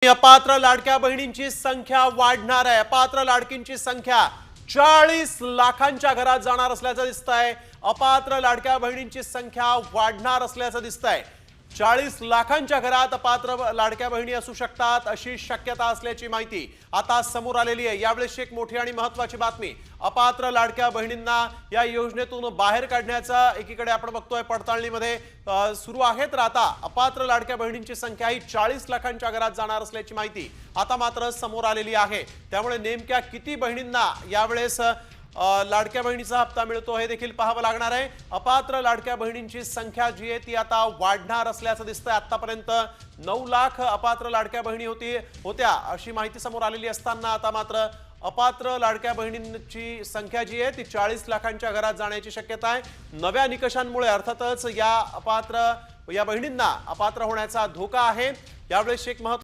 अपात्र लाडक्या बहिणींची संख्या वाढणार आहे। अपात्र लाडकींची संख्या 40 लाखांच्या घरात जाणार असल्याचं दिसतंय। अपात्र लाडक्या बहिणींची संख्या वाढणार असल्याचं दिसतंय। 40 लाखांच्या घरात अपात्र लाडक्या बहिणी असू शकतात अशी शक्यता असल्याची माहिती आता समोर आलेली आहे। यावेळेस एक मोठी आणि महत्त्वाची बातमी, अपात्र लाडक्या बहिणींना या योजनेतून बाहेर काढण्याचा एकीकडे आपण बघतोय पडताळणीमध्ये सुरू आहे, तर आता अपात्र लाडक्या बहिणींची संख्या ही 40 लाखांच्या घरात जाणार असल्याची माहिती आता मात्र समोर आलेली आहे। त्यामुळे नेमक्या किती बहिणींना यावेळेस लाडक्या बहिणीचा हप्ता मिळतो हे देखील पाहावं लागणार आहे। अपात्र लाडक्या बहिणींची संख्या जी आहे ती आता वाढणार असल्याचं दिसतंय। आतापर्यंत 9 लाख अपात्र लाडक्या बहिणी होत्या अशी माहिती समोर आलेली असताना आता मात्र अपात्र लाडक्या बहिणींची संख्या जी आहे ती 40 लाखांच्या घरात जाण्याची शक्यता आहे। नव्या निकषांमुळे अर्थातच या बहिणींना अपात्र होण्याचा धोका आहे। यावेळेस एक